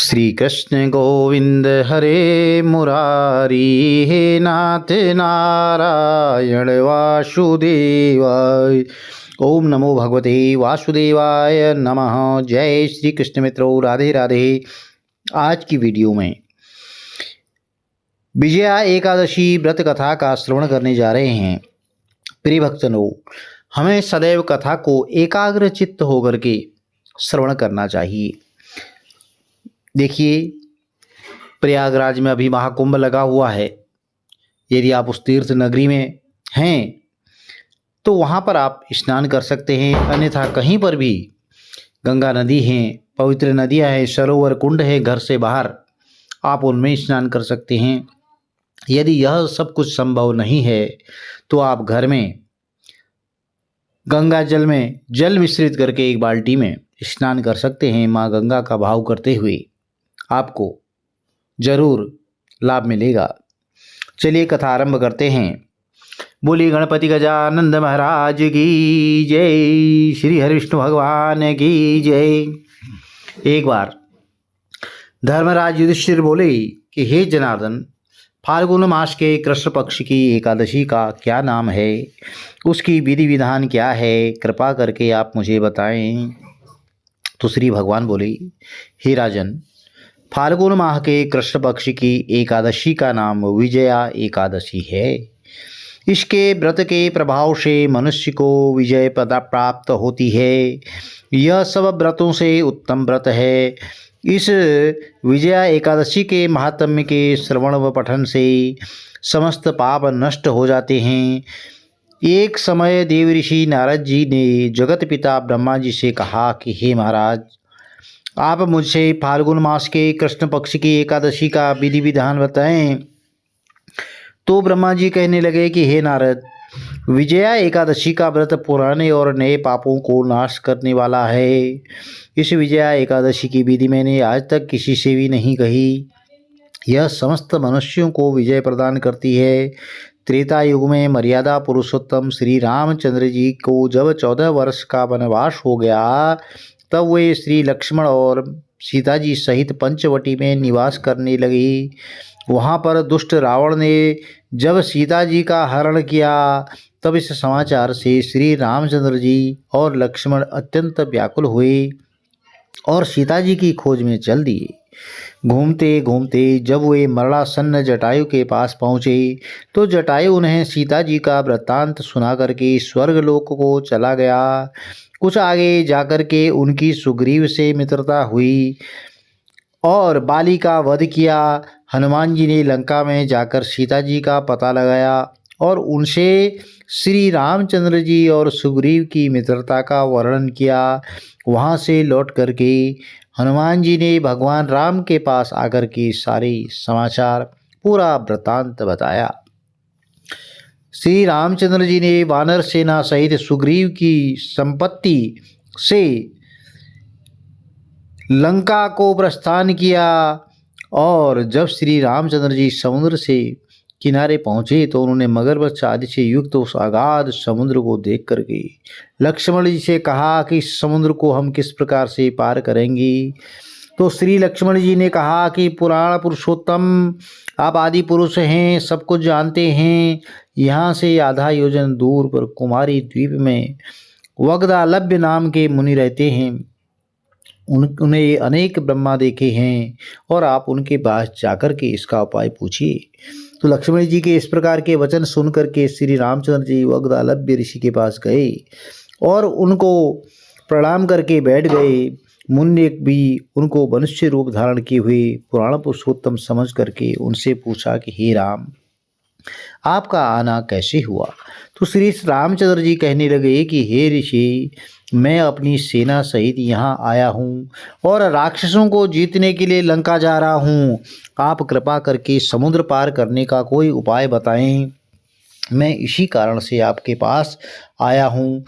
श्री कृष्ण गोविंद हरे मुरारी, हे नाथ नारायण वासुदेवाय। ओम नमो भगवते वासुदेवाय नमः। जय श्री कृष्ण मित्रों, राधे राधे। आज की वीडियो में विजया एकादशी व्रत कथा का श्रवण करने जा रहे हैं। प्रिय भक्तों, हमें सदैव कथा को एकाग्र चित्त होकर के श्रवण करना चाहिए। देखिए, प्रयागराज में अभी महाकुंभ लगा हुआ है। यदि आप उस तीर्थ नगरी में हैं तो वहाँ पर आप स्नान कर सकते हैं, अन्यथा कहीं पर भी गंगा नदी है, पवित्र नदियाँ हैं, सरोवर कुंड है, घर से बाहर आप उनमें स्नान कर सकते हैं। यदि यह सब कुछ संभव नहीं है तो आप घर में गंगा जल में जल मिश्रित करके एक बाल्टी में स्नान कर सकते हैं। माँ गंगा का भाव करते हुए आपको जरूर लाभ मिलेगा। चलिए कथा आरंभ करते हैं। बोली गणपति गजानंद महाराज की जय, श्री हरिविष्णु भगवान की जय। एक बार धर्मराज युधिष्ठिर बोले कि हे जनार्दन, फाल्गुन मास के कृष्ण पक्ष की एकादशी का क्या नाम है, उसकी विधि विधान क्या है, कृपा करके आप मुझे बताएं। तो श्री भगवान बोले, हे राजन, फाल्गुन माह के कृष्ण पक्ष की एकादशी का नाम विजया एकादशी है। इसके व्रत के प्रभाव से मनुष्य को विजय पदा प्राप्त होती है। यह सब व्रतों से उत्तम व्रत है। इस विजया एकादशी के महात्म्य के श्रवण व पठन से समस्त पाप नष्ट हो जाते हैं। एक समय देव ऋषि नारद जी ने जगत पिता ब्रह्मा जी से कहा कि हे महाराज, आप मुझसे फाल्गुन मास के कृष्ण पक्ष की एकादशी का विधि विधान बताएं। तो ब्रह्मा जी कहने लगे कि हे नारद, विजया एकादशी का व्रत पुराने और नए पापों को नाश करने वाला है। इस विजया एकादशी की विधि मैंने आज तक किसी से भी नहीं कही। यह समस्त मनुष्यों को विजय प्रदान करती है। त्रेता युग में मर्यादा पुरुषोत्तम श्री रामचंद्र जी को जब 14 वर्ष का वनवास हो गया, तब वे श्री लक्ष्मण और सीता जी सहित पंचवटी में निवास करने लगी। वहाँ पर दुष्ट रावण ने जब सीता जी का हरण किया, तब इस समाचार से श्री रामचंद्र जी और लक्ष्मण अत्यंत व्याकुल हुए और सीता जी की खोज में चल दिए। घूमते घूमते जब वे मरणासन्न जटायु के पास पहुँचे तो जटायु उन्हें सीता जी का वृत्तांत सुना करके स्वर्गलोक को चला गया। कुछ आगे जाकर के उनकी सुग्रीव से मित्रता हुई और बाली का वध किया। हनुमान जी ने लंका में जाकर सीता जी का पता लगाया और उनसे श्री रामचंद्र जी और सुग्रीव की मित्रता का वर्णन किया। वहाँ से लौट करके हनुमान जी ने भगवान राम के पास आकर के सारे समाचार पूरा वृत्तांत बताया। श्री रामचंद्र जी ने वानर सेना सहित सुग्रीव की संपत्ति से लंका को प्रस्थान किया और जब श्री रामचंद्र जी समुद्र से किनारे पहुँचे तो उन्होंने मगरमच्छ आदि से युक्त उस अगाध समुद्र को देख करके लक्ष्मण जी से कहा कि इस समुद्र को हम किस प्रकार से पार करेंगे। तो श्री लक्ष्मण जी ने कहा कि पुराण पुरुषोत्तम, आप आदि पुरुष हैं, सब कुछ जानते हैं। यहाँ से आधा योजन दूर पर कुमारी द्वीप में वग्दालभ्य नाम के मुनि रहते हैं। उन्हें अनेक ब्रह्मा देखे हैं और आप उनके पास जाकर के इसका उपाय पूछिए। तो लक्ष्मण जी के इस प्रकार के वचन सुन करके श्री रामचंद्र जी वग्दालभ्य ऋषि के पास गए और उनको प्रणाम करके बैठ गए। मुनि ने भी उनको मनुष्य रूप धारण किए हुए पुराण पुरुषोत्तम समझ करके उनसे पूछा कि हे राम, आपका आना कैसे हुआ। तो श्री रामचंद्र जी कहने लगे कि हे ऋषि, मैं अपनी सेना सहित यहाँ आया हूँ और राक्षसों को जीतने के लिए लंका जा रहा हूँ। आप कृपा करके समुद्र पार करने का कोई उपाय बताएं। मैं इसी कारण से आपके पास आया हूँ।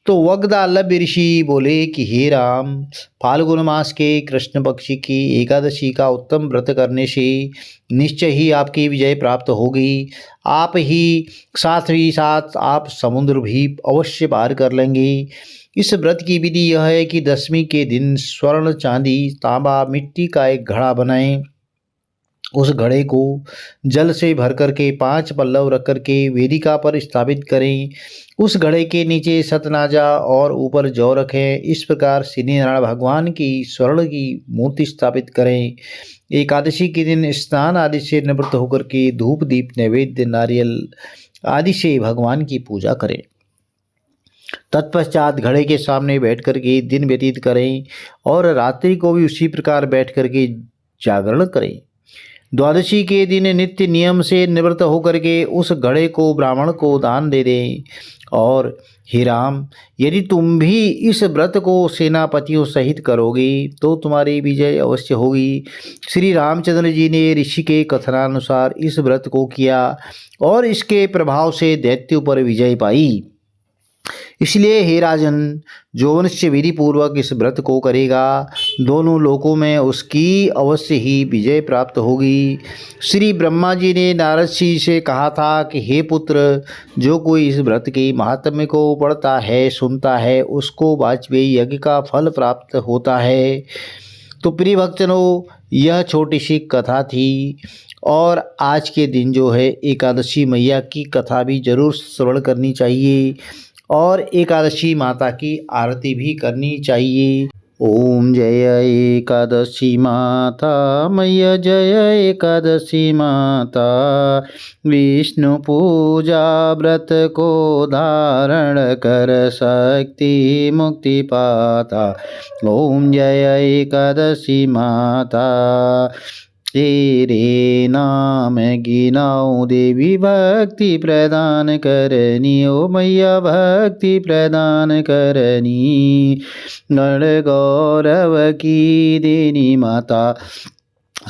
तो वग्दालभ्य ऋषि बोले कि हे राम, फाल्गुन मास के कृष्ण पक्ष की एकादशी का उत्तम व्रत करने से निश्चय ही आपकी विजय प्राप्त होगी। आप ही साथ आप समुद्र भी अवश्य पार कर लेंगे। इस व्रत की विधि यह है कि दशमी के दिन स्वर्ण, चांदी, तांबा, मिट्टी का एक घड़ा बनाएं। उस घड़े को जल से भर करके 5 पल्लव रख करके वेदिका पर स्थापित करें। उस घड़े के नीचे सतनाजा और ऊपर जौ रखें। इस प्रकार श्री नारायण भगवान की स्वर्ण की मूर्ति स्थापित करें। एकादशी के दिन स्नान आदि से निवृत्त होकर के धूप, दीप, नैवेद्य, नारियल आदि से भगवान की पूजा करें। तत्पश्चात घड़े के सामने बैठ करके दिन व्यतीत करें और रात्रि को भी उसी प्रकार बैठ करके जागरण करें। द्वादशी के दिन नित्य नियम से निवृत्त होकर के उस घड़े को ब्राह्मण को दान दे दें। और हे राम, यदि तुम भी इस व्रत को सेनापतियों सहित करोगे तो तुम्हारी विजय अवश्य होगी। श्री रामचंद्र जी ने ऋषि के कथनानुसार इस व्रत को किया और इसके प्रभाव से दैत्यों पर विजय पाई। इसलिए हे राजन, जो मनुष्य विधि पूर्वक इस व्रत को करेगा दोनों लोकों में उसकी अवश्य ही विजय प्राप्त होगी। श्री ब्रह्मा जी ने नारद जी से कहा था कि हे पुत्र, जो कोई इस व्रत के महात्म्य को पढ़ता है, सुनता है, उसको वाजपेयी यज्ञ का फल प्राप्त होता है। तो प्रिय भक्तजनों, यह छोटी सी कथा थी और आज के दिन जो है एकादशी मैया की कथा भी जरूर श्रवण करनी चाहिए और एकादशी माता की आरती भी करनी चाहिए। ओम जय एकादशी माता मैया, जय एकादशी माता। विष्णु पूजा व्रत को धारण कर शक्ति मुक्ति पाता। ओम जय एकादशी माता। तेरे नाम गिनाऊं देवी भक्ति प्रदान करनी। ओ मैया भक्ति प्रदान करनी। गण गौरव की देनी माता,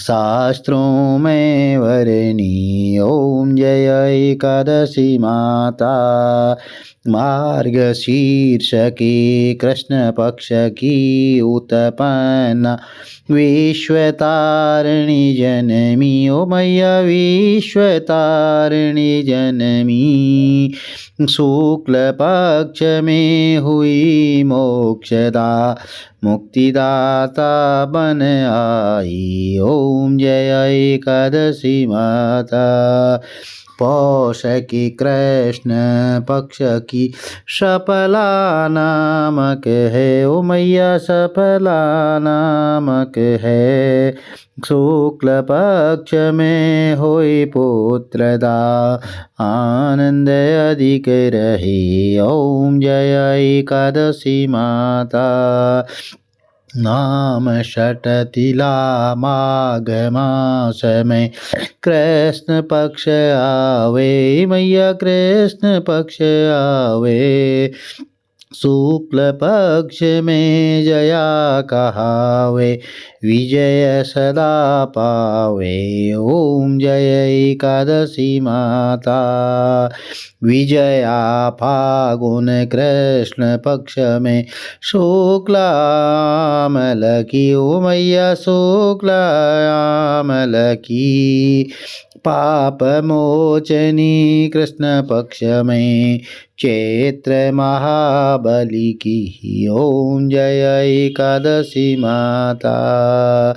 शास्त्रों में वरनी। ओम जय एकादशी माता। मार्गशीर्ष के कृष्ण पक्ष की उत्पन्ना विश्वतारिणी जनमी। ओ मैया विश्वतारिणी जनमी। शुक्ल पक्ष में हुई मोक्षदा, मुक्तिदाता बन आई। ओम जय एकादशी माता। पौष की कृष्ण पक्ष की सफला नामक है। ओ मैया सफला नामक है। शुक्ल पक्ष में होई पुत्रदा, आनंद अधिक रहे। ओम जय एकादशी माता। नाम षटतिला माघ मास में कृष्ण पक्ष आवे। मैया कृष्ण पक्ष आवे। शुक्ल पक्ष में जया कहावे, विजय सदा पावे। ओम जय एकादशी माता। विजया फागुन कृष्ण पक्ष में शुक्लामल की। ओ मैया शुक्लामल की। पाप मोचनी कृष्ण पक्ष में चैत्र महाबली की। ओम जय एकादशी माता।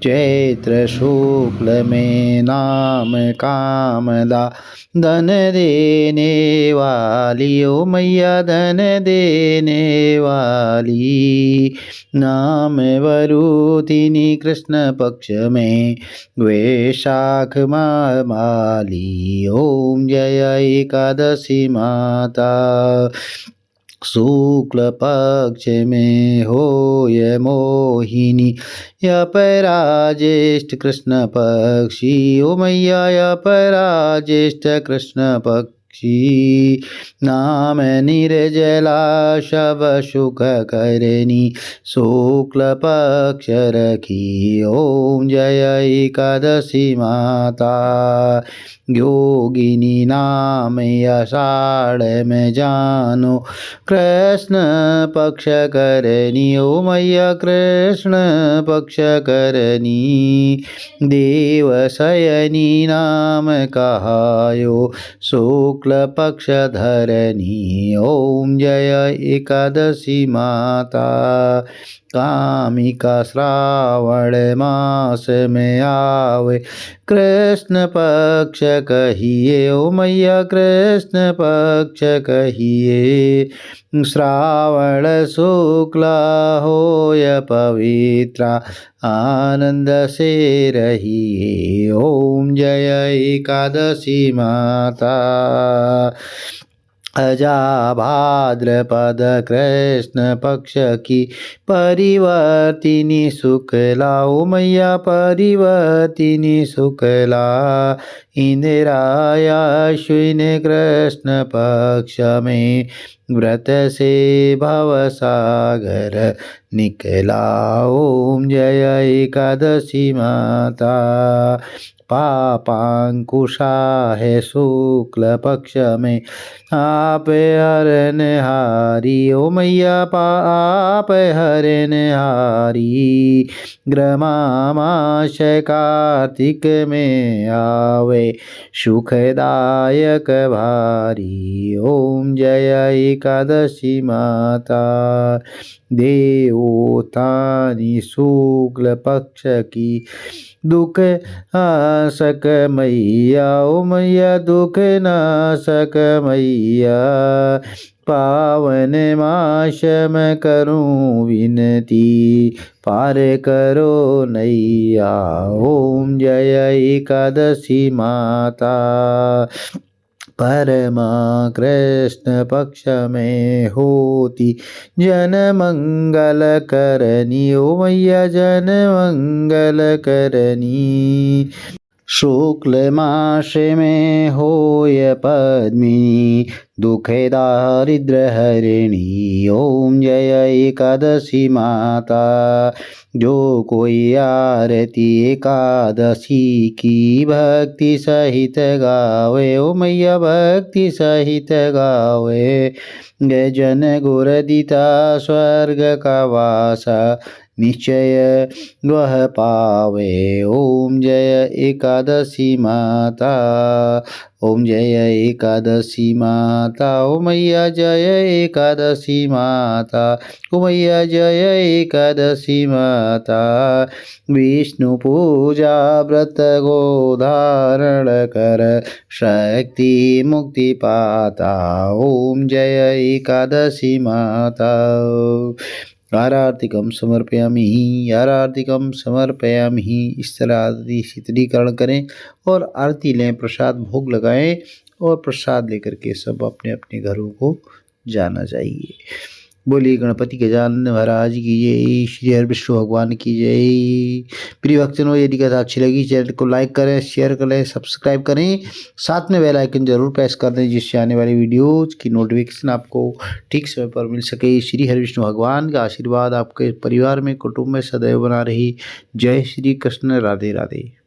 चैत्र शुक्ल में नाम कामदा, धन देने वाली। ओ मैया धन देने वाली। नाम वरुतिनी कृष्ण पक्ष में वैशाख माली। ओम जय एकादशी माता। शुक्ल पक्ष में होय मोहिनी, अपरा ज्येष्ठ कृष्ण पक्षी। ओ मैया अपरा ज्येष्ठ कृष्ण पक्षी। नाम निर्जला शव सुख करनी, शुक्ल पक्ष रखी। ओम जय एकादशी माता। योगिनी नाम आषाढ़ में जानो, कृष्ण पक्ष करनी। ओ मैया कृष्ण पक्ष करनी। देव शयनी नाम कहायो, शुक्ल शुक्ल पक्ष धरणी। ओम जय एकादशी माता। कामिका श्रावण मास में आवे, कृष्ण पक्ष कहिए ओ मैया कृष्ण पक्ष कहिए। श्रावण शुक्ला होय पवित्रा, आनंद से रहिए। ओम जय एकादशी माता। अजा भाद्रपद कृष्ण पक्ष की परिवर्तिनी शुक्ला। ओ मैया परिवर्तिनी शुक्ला। इंदिराया अश्विन कृष्ण पक्ष में, व्रत से भवसागर निकला। ओम जय एकादशी माता। पापांकुशा है शुक्ल पक्ष में, आप हरनहारी। ओ मैया आप हरनहारी। ग्रमामाश कार्तिक में आवे, सुखदायक भारी। ओम जय एकादशी माता। देवोत्थानी शुक्ल पक्ष की दुख नाशक मैया। ओ मैया दुख नाशक मैया। पावन मास में करूं विनती, पार करो नैया। ओम जय एकादशी माता। परमा कृष्ण पक्ष में होती जन मंगल करनी। ओ मैया जन मंगल करनी। शुक्ल मास में होय पद्मिनी, दुखे दारिद्र हरिणी। ओम जय एकादशी माता। जो कोई आरती एकादशी की भक्ति सहित गावे, ओ मैया भक्ति सहित गावे। जन गुरदिता स्वर्ग का वासा, निश्चय वह पावे। ओम जय एकादशी माता। ओम जय एकादशी माता। ओ मैया जय एकादशी माता। ओ मैया जय एकादशी माता। विष्णु पूजा व्रत को धारण कर, शक्ति मुक्ति पाता। ओम जय एकादशी माता। आरार्तिकम समर्पयामि, आरार्तिकम समर्पयामि। इस तरह आरती शीतलीकरण करें और आरती लें, प्रसाद भोग लगाएं और प्रसाद लेकर के सब अपने अपने घरों को जाना चाहिए। बोलिए गणपति गजानन महाराज की जय, श्री हरि विष्णु भगवान की जय। प्रिय भक्तों, यदि कथा अच्छी लगी चैनल को लाइक करें, शेयर करें, सब्सक्राइब करें, साथ में बेल आइकन जरूर प्रेस कर दें, जिससे आने वाली वीडियोज की नोटिफिकेशन आपको ठीक समय पर मिल सके। श्री हरि विष्णु भगवान का आशीर्वाद आपके परिवार में, कुटुंब में सदैव बना रही। जय श्री कृष्ण। राधे राधे।